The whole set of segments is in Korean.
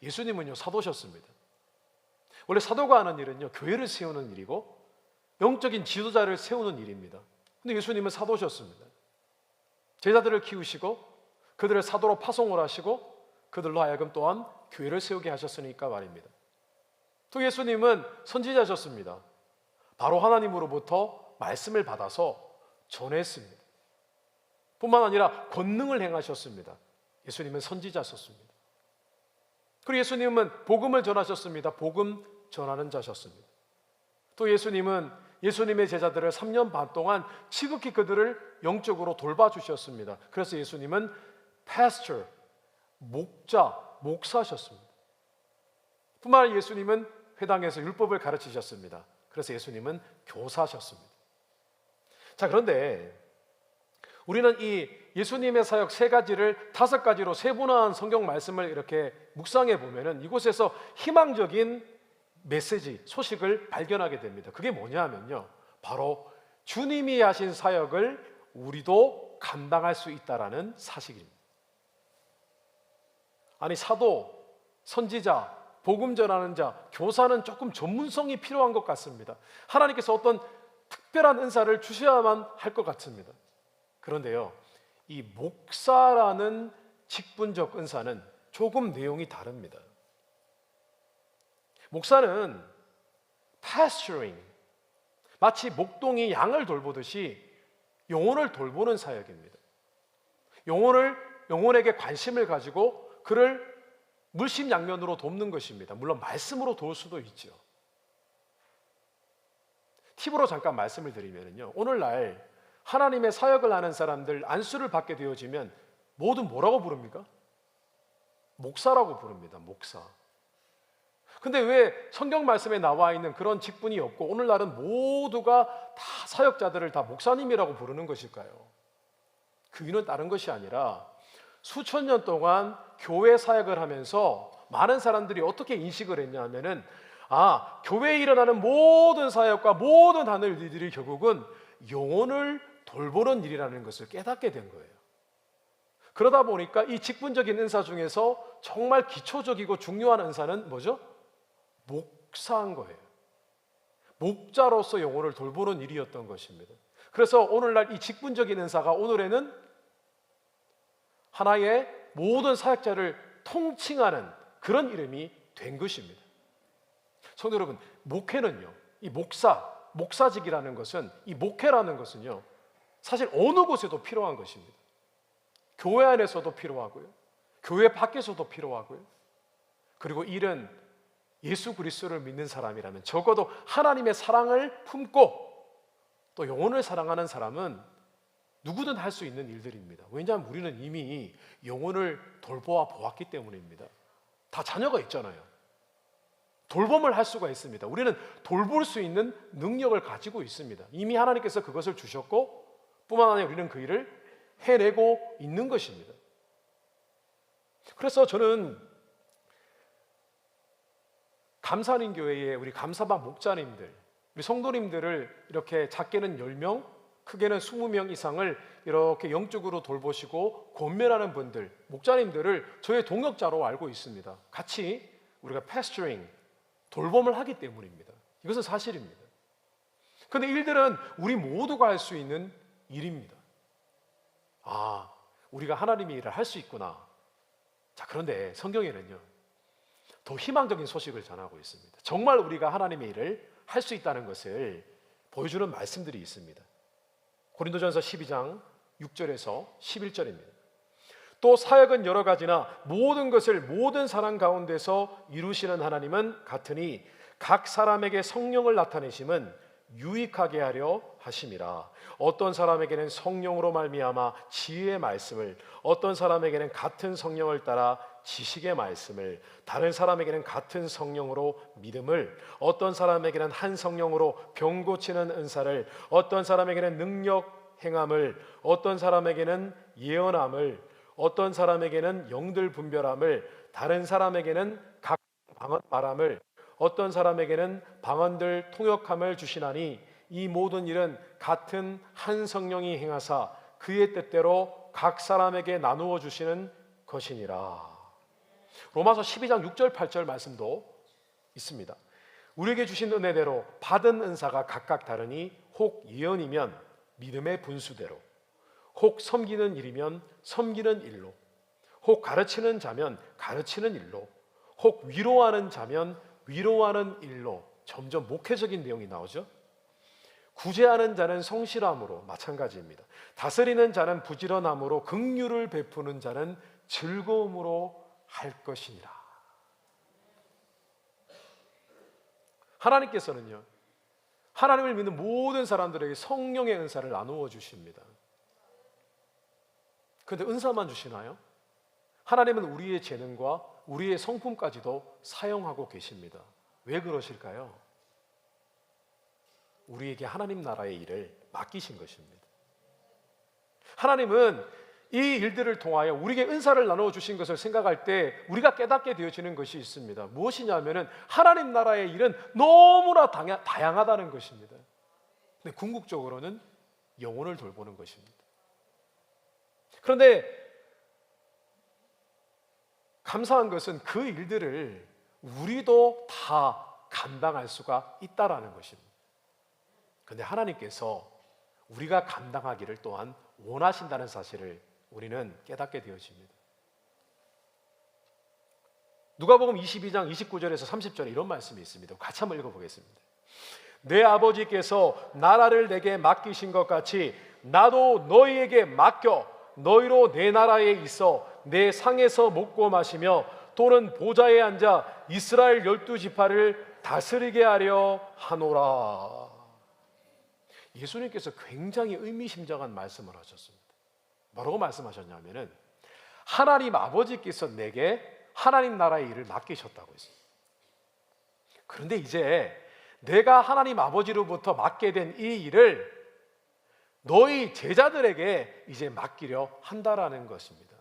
예수님은요, 사도셨습니다. 원래 사도가 하는 일은요, 교회를 세우는 일이고 영적인 지도자를 세우는 일입니다. 근데 예수님은 사도셨습니다. 제자들을 키우시고 그들을 사도로 파송을 하시고 그들로 하여금 또한 교회를 세우게 하셨으니까 말입니다. 또 예수님은 선지자셨습니다. 바로 하나님으로부터 말씀을 받아서 전했습니다. 뿐만 아니라 권능을 행하셨습니다. 예수님은 선지자셨습니다. 그리고 예수님은 복음을 전하셨습니다. 복음 전하는 자셨습니다. 또 예수님은 예수님의 제자들을 3년 반 동안 지극히 그들을 영적으로 돌봐주셨습니다. 그래서 예수님은 pastor, 목자, 목사셨습니다. 뿐만 아니라 예수님은 회당에서 율법을 가르치셨습니다. 그래서 예수님은 교사셨습니다. 자, 그런데 우리는 이 예수님의 사역 3가지를 5가지로 세분화한 성경 말씀을 이렇게 묵상해 보면은 이곳에서 희망적인 메시지, 소식을 발견하게 됩니다. 그게 뭐냐면요, 바로 주님이 하신 사역을 우리도 감당할 수 있다라는 사실입니다. 아니, 사도, 선지자, 복음 전하는 자, 교사는 조금 전문성이 필요한 것 같습니다. 하나님께서 어떤 특별한 은사를 주셔야만 할 것 같습니다. 그런데요, 이 목사라는 직분적 은사는 조금 내용이 다릅니다. 목사는 pastoring, 마치 목동이 양을 돌보듯이 영혼을 돌보는 사역입니다. 영혼에게 관심을 가지고 그를 물심양면으로 돕는 것입니다. 물론 말씀으로 도울 수도 있죠. 팁으로 잠깐 말씀을 드리면요, 오늘날 하나님의 사역을 하는 사람들 안수를 받게 되어지면 모두 뭐라고 부릅니까? 목사라고 부릅니다. 목사. 근데 왜 성경 말씀에 나와 있는 그런 직분이 없고 오늘날은 모두가 다 사역자들을 다 목사님이라고 부르는 것일까요? 그 이유는 다른 것이 아니라 수천 년 동안 교회 사역을 하면서 많은 사람들이 어떻게 인식을 했냐면은, 교회에 일어나는 모든 사역과 모든 하늘 일들이 결국은 영혼을 돌보는 일이라는 것을 깨닫게 된 거예요. 그러다 보니까 이 직분적인 은사 중에서 정말 기초적이고 중요한 은사는 뭐죠? 목사인 거예요. 목자로서 영혼을 돌보는 일이었던 것입니다. 그래서 오늘날 이 직분적인 은사가 오늘에는 하나의 모든 사역자를 통칭하는 그런 이름이 된 것입니다. 성도 여러분, 목회는요, 이 목사직이라는 것은, 이 목회라는 것은요, 사실 어느 곳에도 필요한 것입니다. 교회 안에서도 필요하고요, 교회 밖에서도 필요하고요. 그리고 일은 예수 그리스도를 믿는 사람이라면, 적어도 하나님의 사랑을 품고 또 영혼을 사랑하는 사람은 누구든 할 수 있는 일들입니다. 왜냐하면 우리는 이미 영혼을 돌보아 보았기 때문입니다. 다 자녀가 있잖아요. 돌봄을 할 수가 있습니다. 우리는 돌볼 수 있는 능력을 가지고 있습니다. 이미 하나님께서 그것을 주셨고 뿐만 아니라 우리는 그 일을 해내고 있는 것입니다. 그래서 저는 감사님 교회에 우리 감사방 목자님들, 우리 성도님들을 이렇게 작게는 10명, 크게는 20명 이상을 이렇게 영적으로 돌보시고 권면하는 분들, 목자님들을 저의 동역자로 알고 있습니다. 같이 우리가 pastoring, 돌봄을 하기 때문입니다. 이것은 사실입니다. 그런데 일들은 우리 모두가 할 수 있는 일입니다. 우리가 하나님의 일을 할 수 있구나. 자, 그런데 성경에는요, 더 희망적인 소식을 전하고 있습니다. 정말 우리가 하나님의 일을 할 수 있다는 것을 보여주는 말씀들이 있습니다. 고린도전서 12장 6절에서 11절입니다. 또 사역은 여러 가지나 모든 것을 모든 사람 가운데서 이루시는 하나님은 같으니 각 사람에게 성령을 나타내심은 유익하게 하려 하심이라. 어떤 사람에게는 성령으로 말미암아 지혜의 말씀을, 어떤 사람에게는 같은 성령을 따라 지식의 말씀을, 다른 사람에게는 같은 성령으로 믿음을, 어떤 사람에게는 한 성령으로 병 고치는 은사를, 어떤 사람에게는 능력 행함을, 어떤 사람에게는 예언함을, 어떤 사람에게는 영들 분별함을, 다른 사람에게는 각 방언 말함을, 어떤 사람에게는 방언들 통역함을 주시나니 이 모든 일은 같은 한 성령이 행하사 그의 뜻대로 각 사람에게 나누어 주시는 것이니라. 로마서 12장 6절 8절 말씀도 있습니다. 우리에게 주신 은혜대로 받은 은사가 각각 다르니 혹 예언이면 믿음의 분수대로, 혹 섬기는 일이면 섬기는 일로, 혹 가르치는 자면 가르치는 일로, 혹 위로하는 자면 위로하는 일로. 점점 목회적인 내용이 나오죠. 구제하는 자는 성실함으로, 마찬가지입니다. 다스리는 자는 부지런함으로, 긍휼을 베푸는 자는 즐거움으로 할 것이니라. 하나님께서는요, 하나님을 믿는 모든 사람들에게 성령의 은사를 나누어 주십니다. 그런데 은사만 주시나요? 하나님은 우리의 재능과 우리의 성품까지도 사용하고 계십니다. 왜 그러실까요? 우리에게 하나님 나라의 일을 맡기신 것입니다. 하나님은 이 일들을 통하여 우리에게 은사를 나누어 주신 것을 생각할 때 우리가 깨닫게 되어지는 것이 있습니다. 무엇이냐면은 하나님 나라의 일은 너무나 다양하다는 것입니다. 근데 궁극적으로는 영혼을 돌보는 것입니다. 그런데 감사한 것은 그 일들을 우리도 다 감당할 수가 있다라는 것입니다. 그런데 하나님께서 우리가 감당하기를 또한 원하신다는 사실을 우리는 깨닫게 되어집니다. 누가복음 22장 29절에서 30절에 이런 말씀이 있습니다. 같이 한번 읽어보겠습니다. 내 아버지께서 나라를 내게 맡기신 것 같이 나도 너희에게 맡겨 너희로 내 나라에 있어 내 상에서 먹고 마시며 또는 보좌에 앉아 이스라엘 12지파를 다스리게 하려 하노라. 예수님께서 굉장히 의미심장한 말씀을 하셨습니다. 뭐라고 말씀하셨냐면은 하나님 아버지께서 내게 하나님 나라의 일을 맡기셨다고 했어요. 그런데 이제 내가 하나님 아버지로부터 맡게 된 이 일을 너희 제자들에게 이제 맡기려 한다라는 것입니다.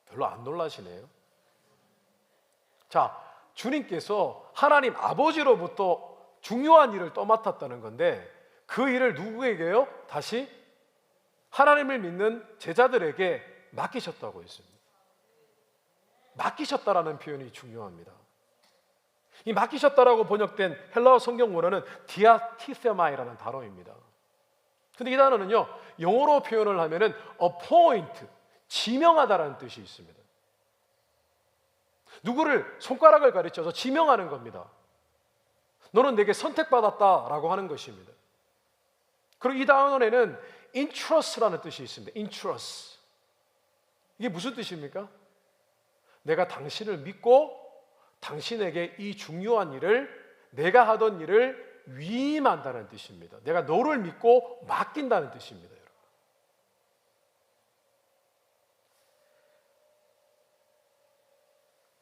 별로 안 놀라시네요. 자, 주님께서 하나님 아버지로부터 중요한 일을 떠맡았다는 건데 그 일을 누구에게요? 다시 하나님을 믿는 제자들에게 맡기셨다고 했습니다. 맡기셨다라는 표현이 중요합니다. 이 맡기셨다라고 번역된 헬라어 성경 원어는 디아티세마이라는 단어입니다. 근데 이 단어는요, 영어로 표현을 하면은 appoint, 지명하다라는 뜻이 있습니다. 누구를 손가락을 가르쳐서 지명하는 겁니다. 너는 내게 선택받았다라고 하는 것입니다. 그리고 이 단어에는 entrust라는 뜻이 있습니다. entrust. 이게 무슨 뜻입니까? 내가 당신을 믿고 당신에게 이 중요한 일을, 내가 하던 일을 위임한다는 뜻입니다. 내가 너를 믿고 맡긴다는 뜻입니다. 여러분.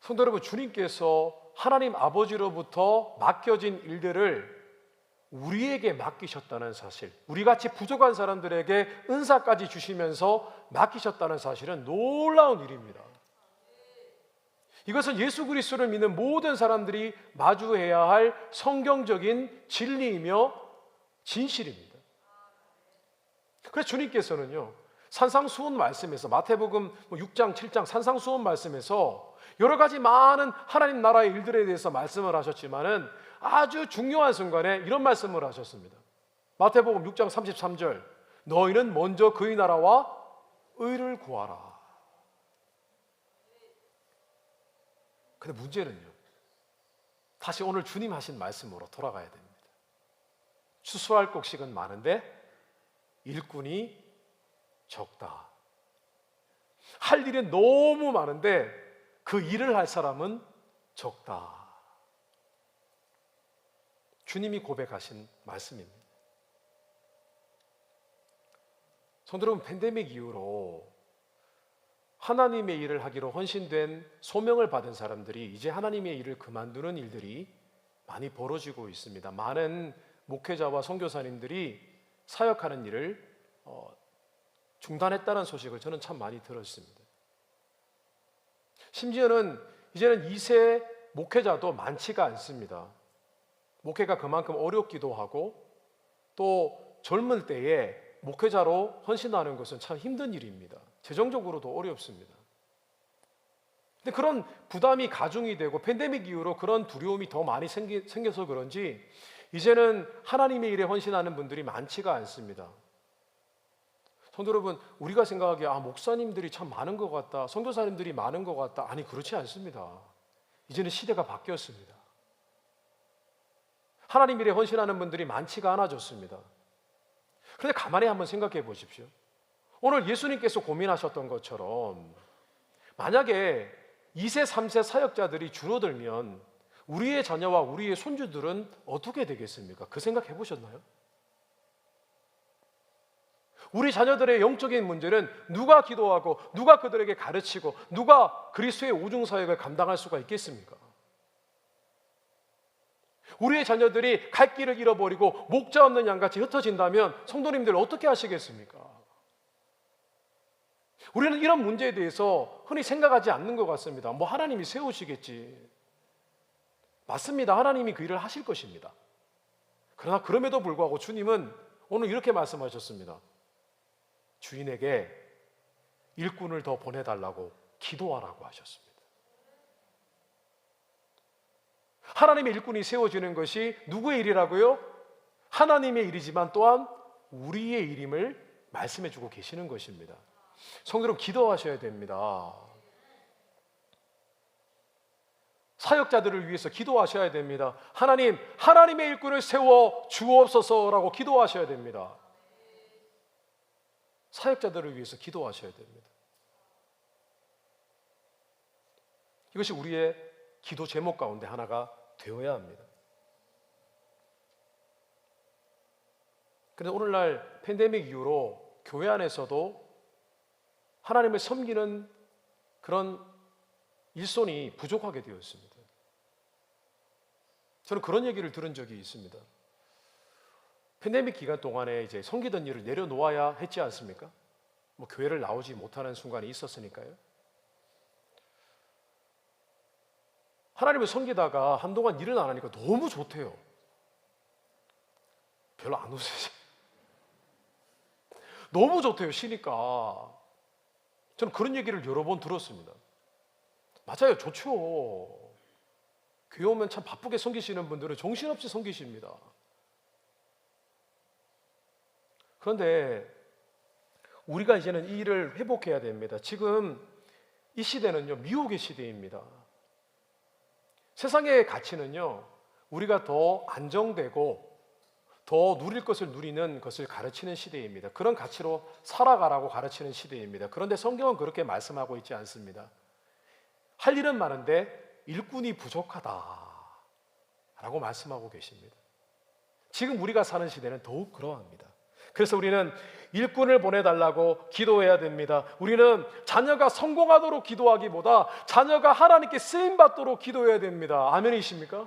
성도 여러분, 주님께서 하나님 아버지로부터 맡겨진 일들을 우리에게 맡기셨다는 사실, 우리같이 부족한 사람들에게 은사까지 주시면서 맡기셨다는 사실은 놀라운 일입니다. 이것은 예수 그리스도를 믿는 모든 사람들이 마주해야 할 성경적인 진리이며 진실입니다. 그래서 주님께서는요, 산상수훈 말씀에서, 마태복음 6장 7장 산상수훈 말씀에서 여러 가지 많은 하나님 나라의 일들에 대해서 말씀을 하셨지만은 아주 중요한 순간에 이런 말씀을 하셨습니다. 마태복음 6장 33절, 너희는 먼저 그의 나라와 의를 구하라. 근데 문제는요, 다시 오늘 주님 하신 말씀으로 돌아가야 됩니다. 추수할 곡식은 많은데 일꾼이 적다. 할 일은 너무 많은데 그 일을 할 사람은 적다. 주님이 고백하신 말씀입니다. 성도 여러분, 팬데믹 이후로 하나님의 일을 하기로 헌신된 소명을 받은 사람들이 이제 하나님의 일을 그만두는 일들이 많이 벌어지고 있습니다. 많은 목회자와 선교사님들이 사역하는 일을 중단했다는 소식을 저는 참 많이 들었습니다. 심지어는 이제는 2세 목회자도 많지가 않습니다. 목회가 그만큼 어렵기도 하고 또 젊을 때에 목회자로 헌신하는 것은 참 힘든 일입니다. 재정적으로도 어렵습니다. 근데 그런 부담이 가중이 되고 팬데믹 이후로 그런 두려움이 더 많이 생겨서 그런지 이제는 하나님의 일에 헌신하는 분들이 많지가 않습니다. 성도 여러분, 우리가 생각하기에 목사님들이 참 많은 것 같다, 선교사님들이 많은 것 같다. 아니, 그렇지 않습니다. 이제는 시대가 바뀌었습니다. 하나님 일에 헌신하는 분들이 많지가 않아졌습니다. 그런데 가만히 한번 생각해 보십시오. 오늘 예수님께서 고민하셨던 것처럼 만약에 2세, 3세 사역자들이 줄어들면 우리의 자녀와 우리의 손주들은 어떻게 되겠습니까? 그 생각 해보셨나요? 우리 자녀들의 영적인 문제는 누가 기도하고 누가 그들에게 가르치고 누가 그리스도의 오중사역을 감당할 수가 있겠습니까? 우리의 자녀들이 갈 길을 잃어버리고 목자 없는 양같이 흩어진다면 성도님들 어떻게 하시겠습니까? 우리는 이런 문제에 대해서 흔히 생각하지 않는 것 같습니다. 하나님이 세우시겠지. 맞습니다. 하나님이 그 일을 하실 것입니다. 그러나 그럼에도 불구하고 주님은 오늘 이렇게 말씀하셨습니다. 주인에게 일꾼을 더 보내달라고 기도하라고 하셨습니다. 하나님의 일꾼이 세워지는 것이 누구의 일이라고요? 하나님의 일이지만 또한 우리의 일임을 말씀해 주고 계시는 것입니다. 성도 여러분, 기도하셔야 됩니다. 사역자들을 위해서 기도하셔야 됩니다. 하나님, 하나님의 일꾼을 세워 주옵소서라고 기도하셔야 됩니다. 사역자들을 위해서 기도하셔야 됩니다. 이것이 우리의 기도 제목 가운데 하나가 되어야 합니다. 그런데 오늘날 팬데믹 이후로 교회 안에서도 하나님을 섬기는 그런 일손이 부족하게 되었습니다. 저는 그런 얘기를 들은 적이 있습니다. 팬데믹 기간 동안에 이제 섬기던 일을 내려놓아야 했지 않습니까? 교회를 나오지 못하는 순간이 있었으니까요. 하나님을 섬기다가 한동안 일을 안 하니까 너무 좋대요. 별로 안 웃으세요. 너무 좋대요, 쉬니까. 저는 그런 얘기를 여러 번 들었습니다. 맞아요, 좋죠. 교회 오면 참 바쁘게 섬기시는 분들은 정신없이 섬기십니다. 그런데 우리가 이제는 이 일을 회복해야 됩니다. 지금 이 시대는요, 미혹의 시대입니다. 세상의 가치는요, 우리가 더 안정되고 더 누릴 것을 누리는 것을 가르치는 시대입니다. 그런 가치로 살아가라고 가르치는 시대입니다. 그런데 성경은 그렇게 말씀하고 있지 않습니다. 할 일은 많은데 일꾼이 부족하다라고 말씀하고 계십니다. 지금 우리가 사는 시대는 더욱 그러합니다. 그래서 우리는 일꾼을 보내달라고 기도해야 됩니다. 우리는 자녀가 성공하도록 기도하기보다 자녀가 하나님께 쓰임받도록 기도해야 됩니다. 아멘이십니까?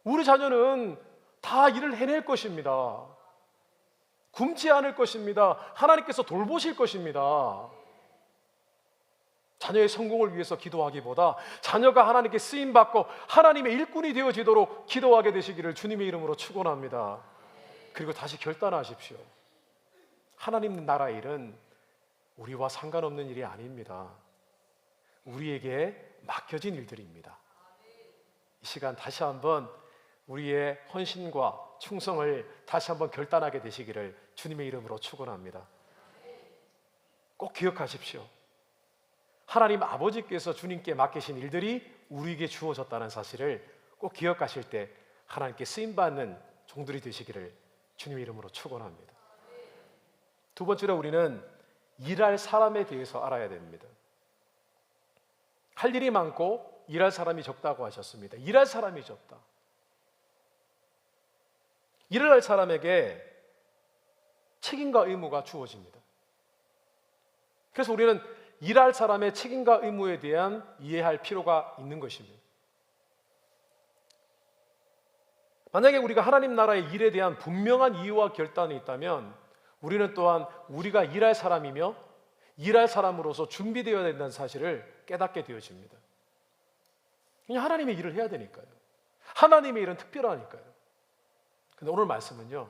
우리 자녀는 다 일을 해낼 것입니다. 굶지 않을 것입니다. 하나님께서 돌보실 것입니다. 자녀의 성공을 위해서 기도하기보다 자녀가 하나님께 쓰임받고 하나님의 일꾼이 되어지도록 기도하게 되시기를 주님의 이름으로 축원합니다. 그리고 다시 결단하십시오. 하나님 나라의 일은 우리와 상관없는 일이 아닙니다. 우리에게 맡겨진 일들입니다. 이 시간 다시 한번 우리의 헌신과 충성을 다시 한번 결단하게 되시기를 주님의 이름으로 축원합니다. 꼭 기억하십시오. 하나님 아버지께서 주님께 맡기신 일들이 우리에게 주어졌다는 사실을 꼭 기억하실 때 하나님께 쓰임받는 종들이 되시기를 주님의 이름으로 축원합니다. 두 번째로 우리는 일할 사람에 대해서 알아야 됩니다. 할 일이 많고 일할 사람이 적다고 하셨습니다. 일할 사람이 적다. 일을 할 사람에게 책임과 의무가 주어집니다. 그래서 우리는 일할 사람의 책임과 의무에 대한 이해할 필요가 있는 것입니다. 만약에 우리가 하나님 나라의 일에 대한 분명한 이유와 결단이 있다면 우리는 또한 우리가 일할 사람이며 일할 사람으로서 준비되어야 된다는 사실을 깨닫게 되어집니다. 그냥 하나님의 일을 해야 되니까요. 하나님의 일은 특별하니까요. 근데 오늘 말씀은요,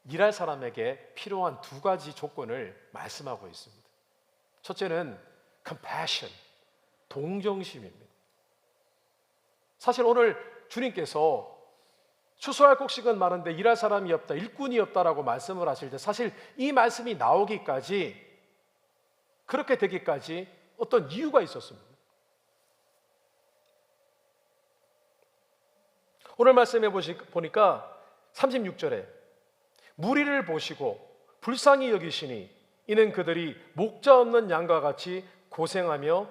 일할 사람에게 필요한 두 가지 조건을 말씀하고 있습니다. 첫째는 compassion, 동정심입니다. 사실 오늘 주님께서 추수할 곡식은 많은데 일할 사람이 없다, 일꾼이 없다라고 말씀을 하실 때 사실 이 말씀이 나오기까지, 그렇게 되기까지 어떤 이유가 있었습니다. 오늘 말씀해 보니까 36절에 무리를 보시고 불쌍히 여기시니 이는 그들이 목자 없는 양과 같이 고생하며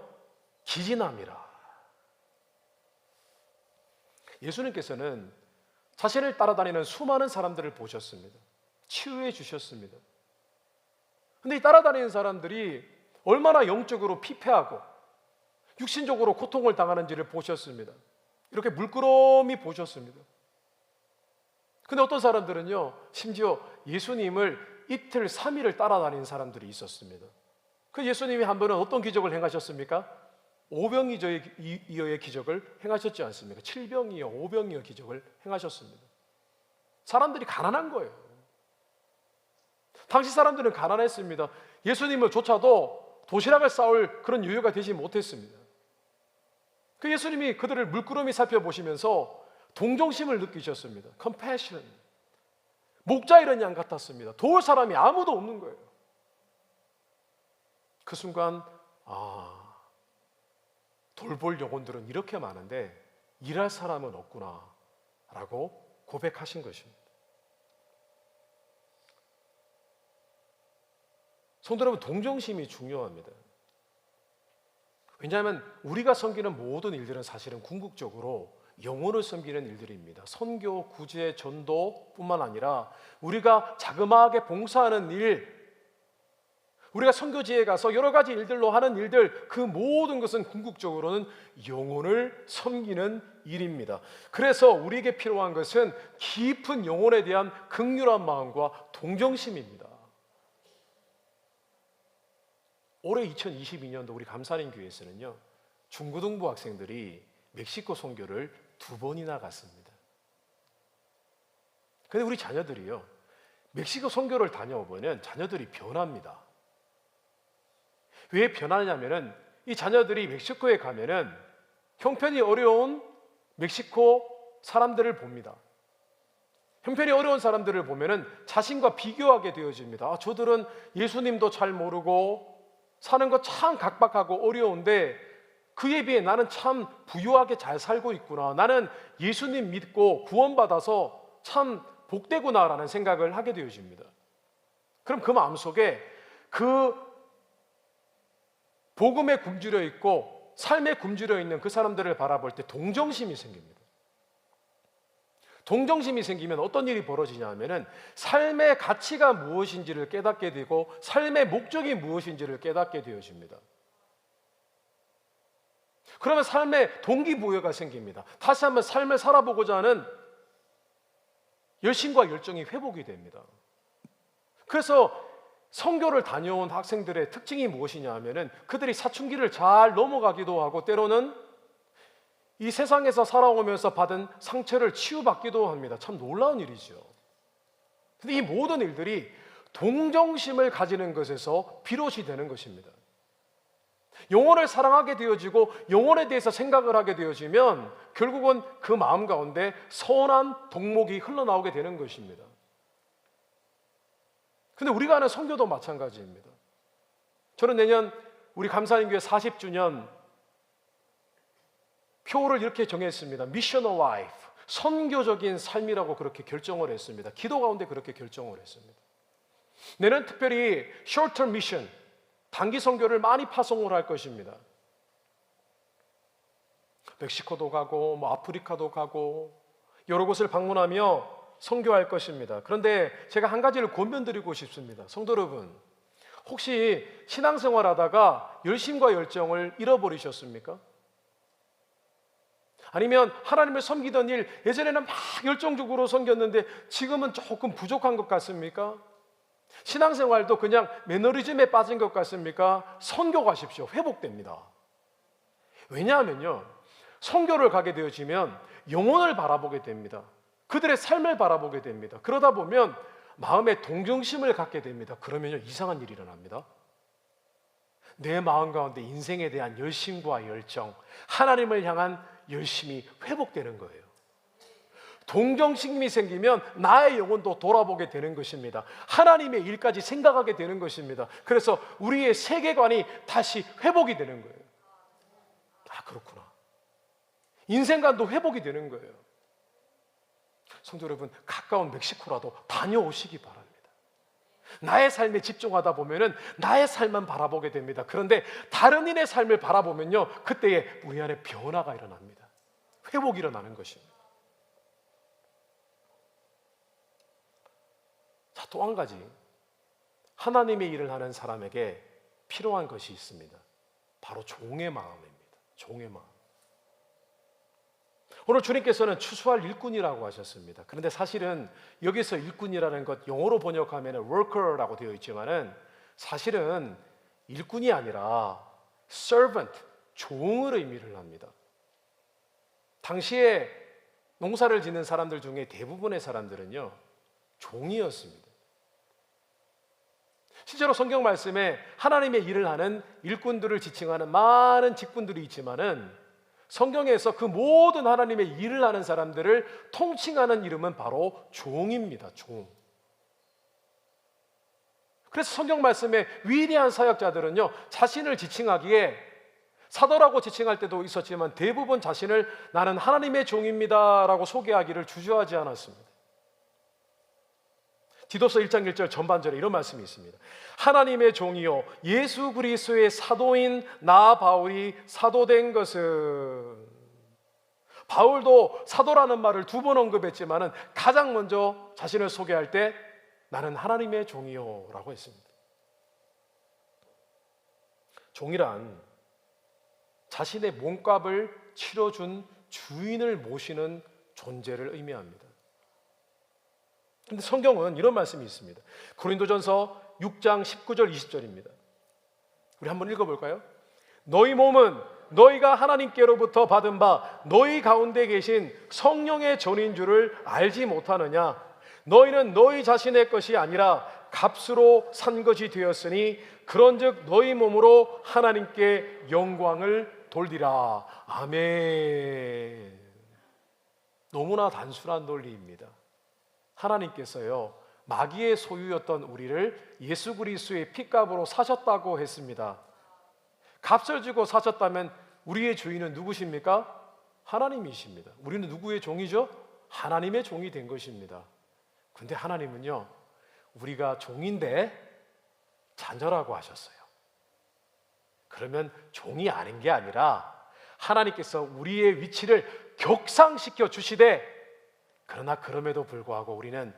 기진함이라. 예수님께서는 자신을 따라다니는 수많은 사람들을 보셨습니다. 치유해 주셨습니다. 근데 이 따라다니는 사람들이 얼마나 영적으로 피폐하고 육신적으로 고통을 당하는지를 보셨습니다. 이렇게 물끄러미 보셨습니다. 근데 어떤 사람들은요, 심지어 예수님을 이틀, 3일을 따라다니는 사람들이 있었습니다. 그 예수님이 한 번은 어떤 기적을 행하셨습니까? 오병이어의 기적을 행하셨지 않습니까? 7병이어, 5병이어 기적을 행하셨습니다. 사람들이 가난한 거예요. 당시 사람들은 가난했습니다. 예수님을 조차도 도시락을 싸올 그런 여유가 되지 못했습니다. 그 예수님이 그들을 물끄러미 살펴보시면서 동정심을 느끼셨습니다. compassion. 목자 잃은 양 같았습니다. 도울 사람이 아무도 없는 거예요. 그 순간 돌볼 영혼들은 이렇게 많은데 일할 사람은 없구나 라고 고백하신 것입니다. 성도 여러분, 동정심이 중요합니다. 왜냐하면 우리가 섬기는 모든 일들은 사실은 궁극적으로 영혼을 섬기는 일들입니다. 선교, 구제, 전도뿐만 아니라 우리가 자그마하게 봉사하는 일, 우리가 선교지에 가서 여러 가지 일들로 하는 일들, 그 모든 것은 궁극적으로는 영혼을 섬기는 일입니다. 그래서 우리에게 필요한 것은 깊은 영혼에 대한 긍휼한 마음과 동정심입니다. 올해 2022년도 우리 감사님 교회에서는요, 중고등부 학생들이 멕시코 선교를 2번이나 갔습니다. 근데 우리 자녀들이요, 멕시코 선교를 다녀오면 자녀들이 변합니다. 왜 변하냐면은 이 자녀들이 멕시코에 가면은 형편이 어려운 멕시코 사람들을 봅니다. 형편이 어려운 사람들을 보면은 자신과 비교하게 되어집니다. 저들은 예수님도 잘 모르고 사는 거 참 각박하고 어려운데 그에 비해 나는 참 부유하게 잘 살고 있구나. 나는 예수님 믿고 구원받아서 참 복되구나라는 생각을 하게 되어집니다. 그럼 그 마음속에 그 복음에 굶주려 있고 삶에 굶주려 있는 그 사람들을 바라볼 때 동정심이 생깁니다. 동정심이 생기면 어떤 일이 벌어지냐 하면은 삶의 가치가 무엇인지를 깨닫게 되고 삶의 목적이 무엇인지를 깨닫게 되어집니다. 그러면 삶의 동기부여가 생깁니다. 다시 한번 삶을 살아보고자 하는 열심과 열정이 회복이 됩니다. 그래서 선교를 다녀온 학생들의 특징이 무엇이냐 하면은 그들이 사춘기를 잘 넘어가기도 하고 때로는 이 세상에서 살아오면서 받은 상처를 치유받기도 합니다. 참 놀라운 일이죠. 근데 이 모든 일들이 동정심을 가지는 것에서 비롯이 되는 것입니다. 영혼을 사랑하게 되어지고 영혼에 대해서 생각을 하게 되어지면 결국은 그 마음 가운데 선한 덕목이 흘러나오게 되는 것입니다. 근데 우리가 하는 선교도 마찬가지입니다. 저는 내년 우리 감사님 교회 40주년 표를 이렇게 정했습니다. Missional Life, 선교적인 삶이라고 그렇게 결정을 했습니다. 기도 가운데 그렇게 결정을 했습니다. 내년 특별히 Short Term Mission, 단기 선교를 많이 파송을 할 것입니다. 멕시코도 가고 아프리카도 가고 여러 곳을 방문하며 선교할 것입니다. 그런데 제가 한 가지를 권면드리고 싶습니다. 성도 여러분, 혹시 신앙생활하다가 열심과 열정을 잃어버리셨습니까? 아니면 하나님을 섬기던 일, 예전에는 막 열정적으로 섬겼는데 지금은 조금 부족한 것 같습니까? 신앙생활도 그냥 매너리즘에 빠진 것 같습니까? 선교 가십시오. 회복됩니다. 왜냐하면요, 선교를 가게 되어지면 영혼을 바라보게 됩니다. 그들의 삶을 바라보게 됩니다. 그러다 보면 마음에 동정심을 갖게 됩니다. 그러면요, 이상한 일이 일어납니다. 내 마음 가운데 인생에 대한 열심과 열정, 하나님을 향한 열심이 회복되는 거예요. 동정심이 생기면 나의 영혼도 돌아보게 되는 것입니다. 하나님의 일까지 생각하게 되는 것입니다. 그래서 우리의 세계관이 다시 회복이 되는 거예요. 아, 그렇구나. 인생관도 회복이 되는 거예요. 성도 여러분, 가까운 멕시코라도 다녀오시기 바랍니다. 나의 삶에 집중하다 보면은 나의 삶만 바라보게 됩니다. 그런데 다른 이의 삶을 바라보면요, 그때에 우리 안에 변화가 일어납니다. 회복이 일어나는 것입니다. 자, 또 한 가지, 하나님의 일을 하는 사람에게 필요한 것이 있습니다. 바로 종의 마음입니다. 종의 마음. 오늘 주님께서는 추수할 일꾼이라고 하셨습니다. 그런데 사실은 여기서 일꾼이라는 것 영어로 번역하면 worker라고 되어 있지만은 사실은 일꾼이 아니라 servant, 종을 의미를 합니다. 당시에 농사를 짓는 사람들 중에 대부분의 사람들은요, 종이었습니다. 실제로 성경 말씀에 하나님의 일을 하는 일꾼들을 지칭하는 많은 직분들이 있지만은 성경에서 그 모든 하나님의 일을 하는 사람들을 통칭하는 이름은 바로 종입니다. 종. 그래서 성경 말씀에 위대한 사역자들은요, 자신을 지칭하기에 사도라고 지칭할 때도 있었지만 대부분 자신을 나는 하나님의 종입니다 라고 소개하기를 주저하지 않았습니다. 디도서 1장 1절 전반절에 이런 말씀이 있습니다. 하나님의 종이요 예수 그리스도의 사도인 나 바울이 사도된 것은, 바울도 사도라는 말을 2번 언급했지만은 가장 먼저 자신을 소개할 때 나는 하나님의 종이요 라고 했습니다. 종이란 자신의 몸값을 치러준 주인을 모시는 존재를 의미합니다. 그런데 성경은 이런 말씀이 있습니다. 고린도전서 6장 19절 20절입니다. 우리 한번 읽어볼까요? 너희 몸은 너희가 하나님께로부터 받은 바 너희 가운데 계신 성령의 전인 줄을 알지 못하느냐? 너희는 너희 자신의 것이 아니라 값으로 산 것이 되었으니 그런즉 너희 몸으로 하나님께 영광을 돌리라. 아멘. 너무나 단순한 논리입니다. 하나님께서요, 마귀의 소유였던 우리를 예수 그리스도의 피값으로 사셨다고 했습니다. 값을 주고 사셨다면 우리의 주인은 누구십니까? 하나님이십니다. 우리는 누구의 종이죠? 하나님의 종이 된 것입니다. 근데 하나님은요, 우리가 종인데 자녀라고 하셨어요. 그러면 종이 아닌 게 아니라 하나님께서 우리의 위치를 격상시켜 주시되, 그러나 그럼에도 불구하고 우리는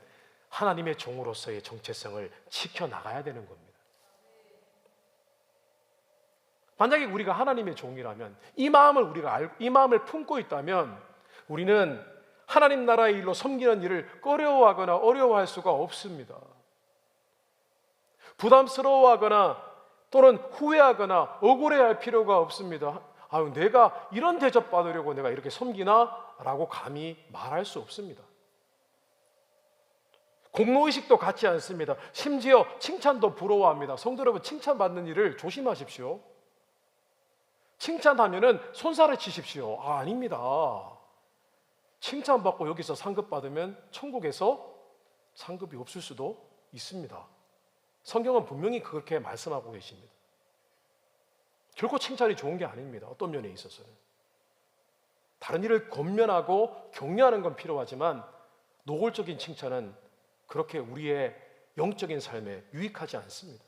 하나님의 종으로서의 정체성을 지켜나가야 되는 겁니다. 만약에 우리가 하나님의 종이라면, 이 마음을 우리가 알고 이 마음을 품고 있다면 우리는 하나님 나라의 일로 섬기는 일을 꺼려하거나 어려워할 수가 없습니다. 부담스러워하거나 또는 후회하거나 억울해할 필요가 없습니다. 아유, 내가 이런 대접 받으려고 내가 이렇게 섬기나? 라고 감히 말할 수 없습니다. 공로의식도 같지 않습니다. 심지어 칭찬도 부러워합니다. 성도 여러분, 칭찬받는 일을 조심하십시오. 칭찬하면은 손살을 치십시오. 아닙니다. 칭찬받고 여기서 상급 받으면 천국에서 상급이 없을 수도 있습니다. 성경은 분명히 그렇게 말씀하고 계십니다. 결코 칭찬이 좋은 게 아닙니다. 어떤 면에 있어서는. 다른 일을 권면하고 격려하는 건 필요하지만 노골적인 칭찬은 그렇게 우리의 영적인 삶에 유익하지 않습니다.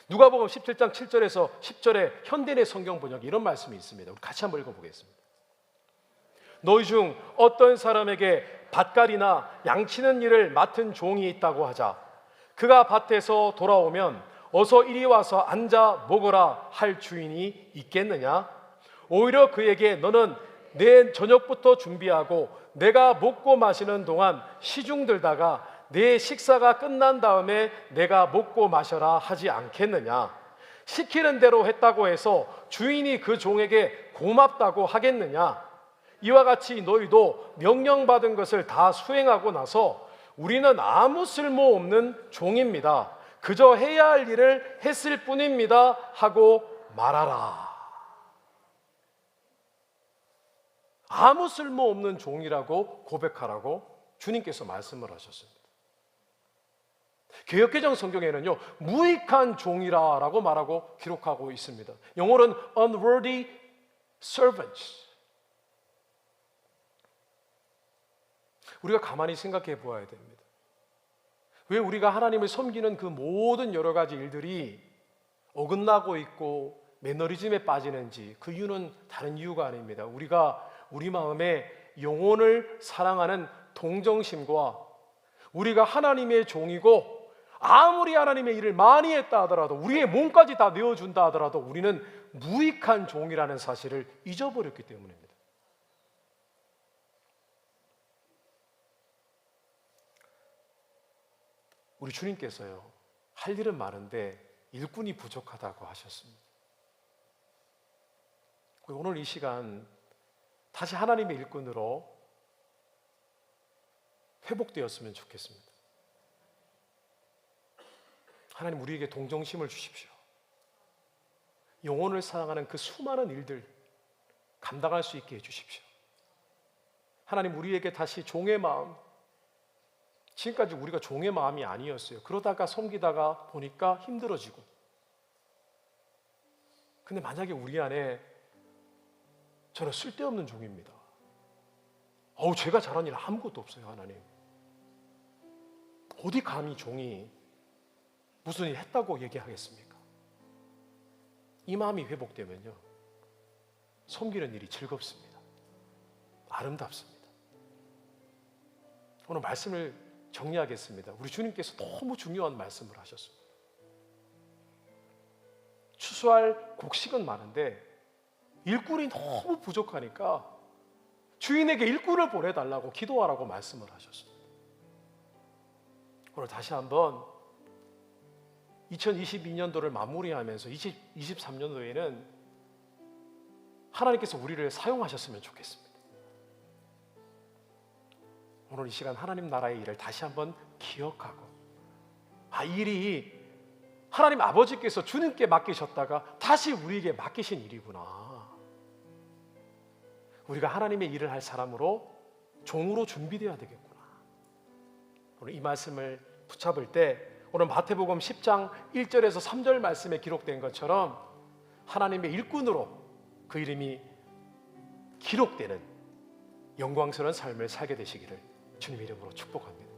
누가복음 17장 7절에서 10절에 현대의 성경 번역에 이런 말씀이 있습니다. 우리 같이 한번 읽어보겠습니다. 너희 중 어떤 사람에게 밭갈이나 양치는 일을 맡은 종이 있다고 하자. 그가 밭에서 돌아오면 어서 이리 와서 앉아 먹어라 할 주인이 있겠느냐? 오히려 그에게 너는 내 저녁부터 준비하고 내가 먹고 마시는 동안 시중 들다가 내 식사가 끝난 다음에 내가 먹고 마셔라 하지 않겠느냐? 시키는 대로 했다고 해서 주인이 그 종에게 고맙다고 하겠느냐? 이와 같이 너희도 명령받은 것을 다 수행하고 나서 우리는 아무 쓸모없는 종입니다. 그저 해야 할 일을 했을 뿐입니다 하고 말하라. 아무 쓸모없는 종이라고 고백하라고 주님께서 말씀을 하셨습니다. 개역개정 성경에는요, 무익한 종이라고 말하고 기록하고 있습니다. 영어로는 unworthy servants. 우리가 가만히 생각해 보아야 됩니다. 왜 우리가 하나님을 섬기는 그 모든 여러 가지 일들이 어긋나고 있고 매너리즘에 빠지는지, 그 이유는 다른 이유가 아닙니다. 우리가 우리 마음에 영혼을 사랑하는 동정심과 우리가 하나님의 종이고 아무리 하나님의 일을 많이 했다 하더라도, 우리의 몸까지 다 내어준다 하더라도 우리는 무익한 종이라는 사실을 잊어버렸기 때문입니다. 우리 주님께서요, 할 일은 많은데 일꾼이 부족하다고 하셨습니다. 오늘 이 시간 다시 하나님의 일꾼으로 회복되었으면 좋겠습니다. 하나님, 우리에게 동정심을 주십시오. 영혼을 사랑하는 그 수많은 일들 감당할 수 있게 해주십시오. 하나님, 우리에게 다시 종의 마음, 지금까지 우리가 종의 마음이 아니었어요. 그러다가 섬기다가 보니까 힘들어지고, 근데 만약에 우리 안에 저는 쓸데없는 종입니다. 제가 잘한 일 아무것도 없어요. 하나님, 어디 감히 종이 무슨 일 했다고 얘기하겠습니까? 이 마음이 회복되면요, 섬기는 일이 즐겁습니다. 아름답습니다. 오늘 말씀을 정리하겠습니다. 우리 주님께서 너무 중요한 말씀을 하셨습니다. 추수할 곡식은 많은데 일꾼이 너무 부족하니까 주인에게 일꾼을 보내달라고 기도하라고 말씀을 하셨습니다. 오늘 다시 한번 2022년도를 마무리하면서 2023년도에는 하나님께서 우리를 사용하셨으면 좋겠습니다. 오늘 이 시간 하나님 나라의 일을 다시 한번 기억하고, 이 일이 하나님 아버지께서 주님께 맡기셨다가 다시 우리에게 맡기신 일이구나. 우리가 하나님의 일을 할 사람으로, 종으로 준비되어야 되겠구나. 오늘 이 말씀을 붙잡을 때 오늘 마태복음 10장 1절에서 3절 말씀에 기록된 것처럼 하나님의 일꾼으로 그 이름이 기록되는 영광스러운 삶을 살게 되시기를 주님의 이름으로 축복합니다.